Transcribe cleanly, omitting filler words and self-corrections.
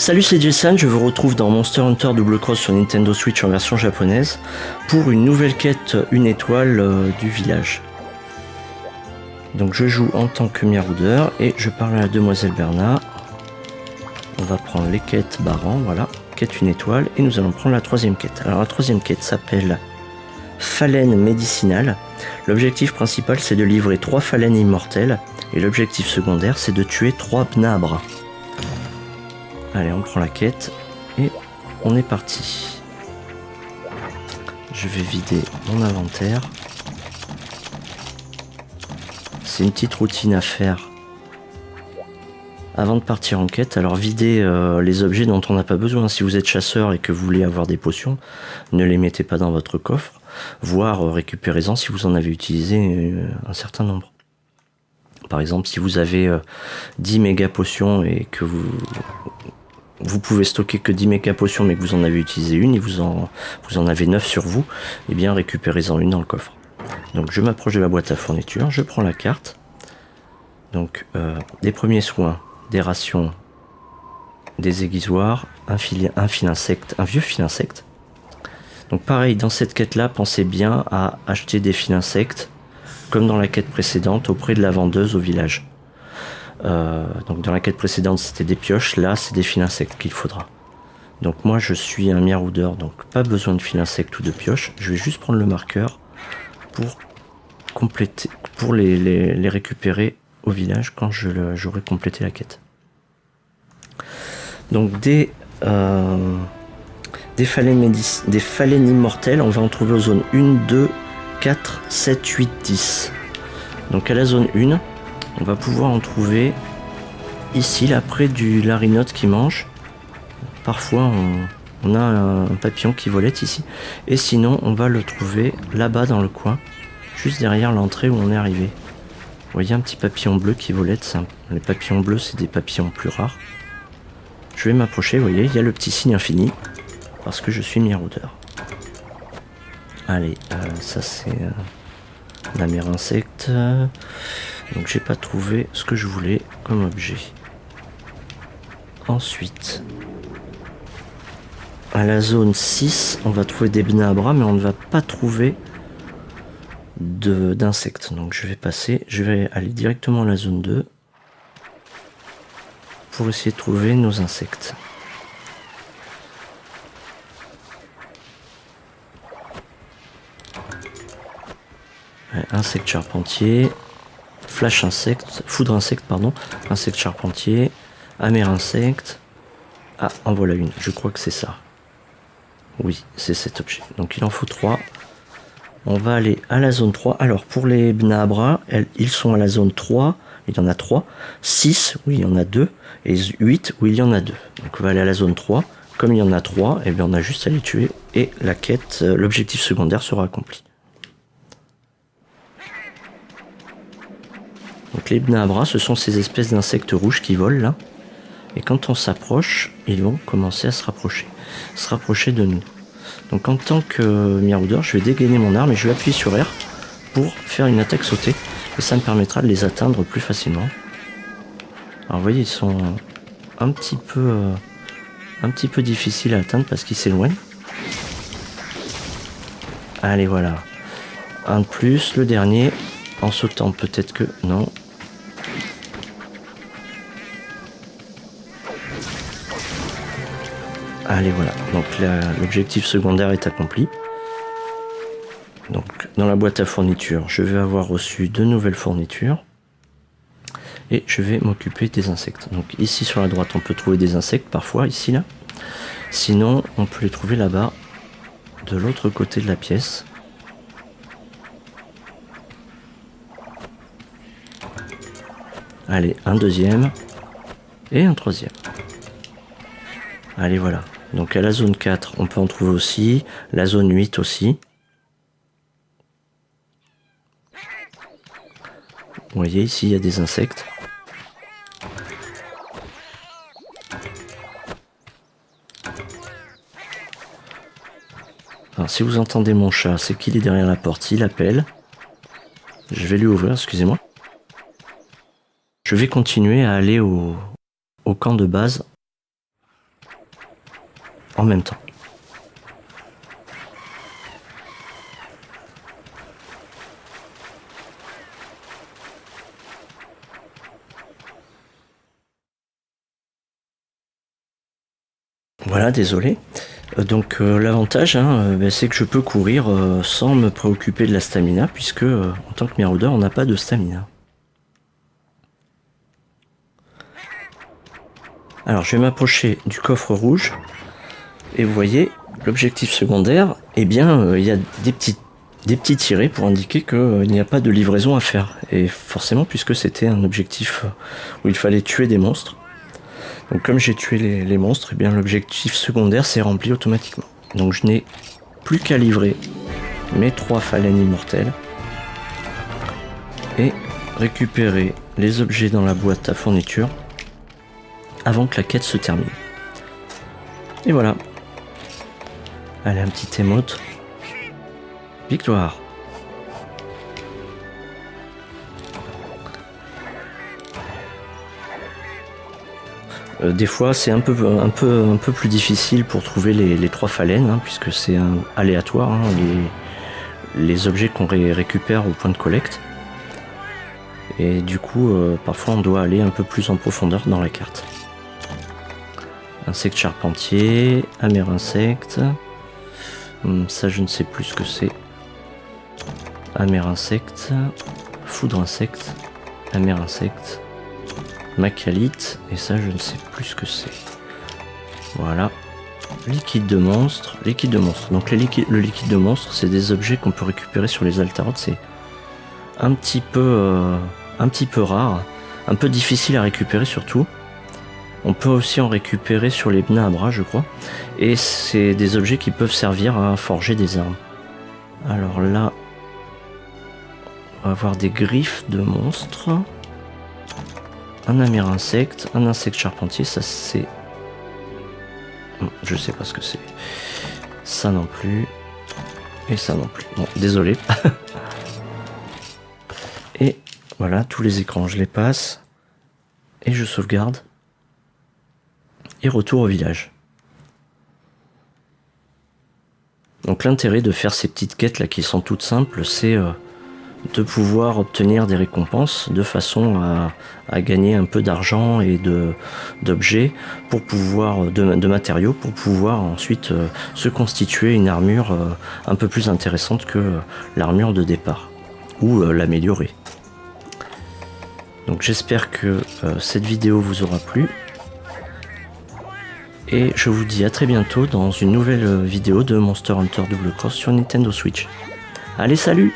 Salut, c'est Jason, je vous retrouve dans Monster Hunter Double Cross sur Nintendo Switch en version japonaise pour une nouvelle quête, une étoile du village. Donc je joue en tant que Miraudeur et je parle à la demoiselle Berna. On va prendre les quêtes Baran, voilà, quête une étoile, et nous allons prendre la troisième quête. Alors la troisième quête s'appelle Phalène médicinale. L'objectif principal c'est de livrer 3 phalènes immortelles et l'objectif secondaire c'est de tuer 3 Bnabra. Allez, on prend la quête et on est parti. Je vais vider mon inventaire. C'est une petite routine à faire avant de partir en quête. Alors vider les objets dont on n'a pas besoin. Si vous êtes chasseur et que vous voulez avoir des potions, ne les mettez pas dans votre coffre, voire récupérez-en si vous en avez utilisé un certain nombre. Par exemple, si vous avez 10 méga potions et que vous pouvez stocker que 10 méga potions mais que vous en avez utilisé une et vous en avez 9 sur vous, et bien récupérez-en une dans le coffre. Donc je m'approche de la boîte à fourniture, je prends la carte. Donc des premiers soins, des rations, des aiguisoirs, un vieux fil insecte. Donc pareil, dans cette quête là, pensez bien à acheter des fils insectes comme dans la quête précédente auprès de la vendeuse au village. Donc dans la quête précédente c'était des pioches, là c'est des fils insectes qu'il faudra. Donc moi je suis un Miraudeur, donc pas besoin de fils insectes ou de pioches. Je vais juste prendre le marqueur pour compléter, pour les récupérer au village quand j'aurai complété la quête. Donc des phalènes immortelles, on va en trouver aux zones 1, 2, 4, 7, 8, 10. Donc à la zone 1, on va pouvoir en trouver ici, là, près du larinote qui mange. Parfois, on a un papillon qui volette ici. Et sinon, on va le trouver là-bas dans le coin, juste derrière l'entrée où on est arrivé. Vous voyez un petit papillon bleu qui volette. Les papillons bleus, c'est des papillons plus rares. Je vais m'approcher, vous voyez, il y a le petit signe infini, parce que je suis Miraudeur. Allez, ça c'est la mère insecte. Donc j'ai pas trouvé ce que je voulais comme objet. Ensuite, à la zone 6, on va trouver des Bnabra, mais on ne va pas trouver d'insectes. Donc je vais aller directement à la zone 2 pour essayer de trouver nos insectes. Ouais, insecte charpentier. Flash insecte, foudre insecte, pardon, insecte charpentier, amer insecte. Ah, en voilà une, je crois que c'est ça. Oui, c'est cet objet. Donc il en faut 3. On va aller à la zone 3. Alors pour les Bnabra, ils sont à la zone 3, il y en a 3. 6, oui, il y en a 2. Et 8, oui, il y en a 2. Donc on va aller à la zone 3. Comme il y en a 3, et bien on a juste à les tuer et la quête, l'objectif secondaire sera accompli. Donc les Bnabra, ce sont ces espèces d'insectes rouges qui volent là. Et quand on s'approche, ils vont commencer à se rapprocher de nous. Donc en tant que Miraudeur, je vais dégainer mon arme et je vais appuyer sur R pour faire une attaque sautée. Et ça me permettra de les atteindre plus facilement. Alors vous voyez, ils sont un petit peu difficiles à atteindre parce qu'ils s'éloignent. Allez, voilà. Un de plus, le dernier. En sautant, peut-être que... Non. Allez, voilà. Donc l'objectif secondaire est accompli. Donc dans la boîte à fournitures, je vais avoir reçu 2 nouvelles fournitures. Et je vais m'occuper des insectes. Donc ici sur la droite, on peut trouver des insectes parfois, ici, là. Sinon, on peut les trouver là-bas, de l'autre côté de la pièce. Allez, un deuxième et un troisième. Allez, voilà. Donc à la zone 4, on peut en trouver aussi. La zone 8 aussi. Vous voyez, ici, il y a des insectes. Alors, si vous entendez mon chat, c'est qu'il est derrière la porte. Il appelle. Je vais lui ouvrir, excusez-moi. Je vais continuer à aller au camp de base en même temps. Voilà, désolé. Donc l'avantage, c'est que je peux courir sans me préoccuper de la stamina, puisque en tant que Marauder, on n'a pas de stamina. Alors je vais m'approcher du coffre rouge, et vous voyez, l'objectif secondaire, eh bien il y a des petits tirets pour indiquer qu'il n'y a pas de livraison à faire. Et forcément, puisque c'était un objectif où il fallait tuer des monstres. Donc comme j'ai tué les monstres, eh bien l'objectif secondaire s'est rempli automatiquement. Donc je n'ai plus qu'à livrer mes 3 phalènes immortelles et récupérer les objets dans la boîte à fourniture avant que la quête se termine. Et voilà. Allez, un petit émote. Victoire. Des fois c'est un peu plus difficile pour trouver les 3 phalènes, puisque c'est aléatoire, les objets qu'on récupère au point de collecte. Et du coup parfois on doit aller un peu plus en profondeur dans la carte. Insecte charpentier, amer insecte, ça je ne sais plus ce que c'est. Amer insecte, foudre insecte, amer insecte, macalite, et ça je ne sais plus ce que c'est. Voilà. Liquide de monstre, liquide de monstre. Donc le liquide de monstre, c'est des objets qu'on peut récupérer sur les Altaroth. C'est un petit peu rare, un peu difficile à récupérer surtout. On peut aussi en récupérer sur les Bnahabra, je crois. Et c'est des objets qui peuvent servir à forger des armes. Alors là, on va avoir des griffes de monstres. Un amer insecte, un insecte charpentier, ça c'est... Je sais pas ce que c'est. Ça non plus. Et ça non plus. Bon, désolé. Et voilà, tous les écrans, je les passe. Et je sauvegarde. Et retour au village. Donc l'intérêt de faire ces petites quêtes là qui sont toutes simples, c'est de pouvoir obtenir des récompenses de façon à gagner un peu d'argent et d'objets pour pouvoir de matériaux pour pouvoir ensuite se constituer une armure un peu plus intéressante que l'armure de départ ou l'améliorer. Donc j'espère que cette vidéo vous aura plu. Et je vous dis à très bientôt dans une nouvelle vidéo de Monster Hunter Double Cross sur Nintendo Switch. Allez, salut!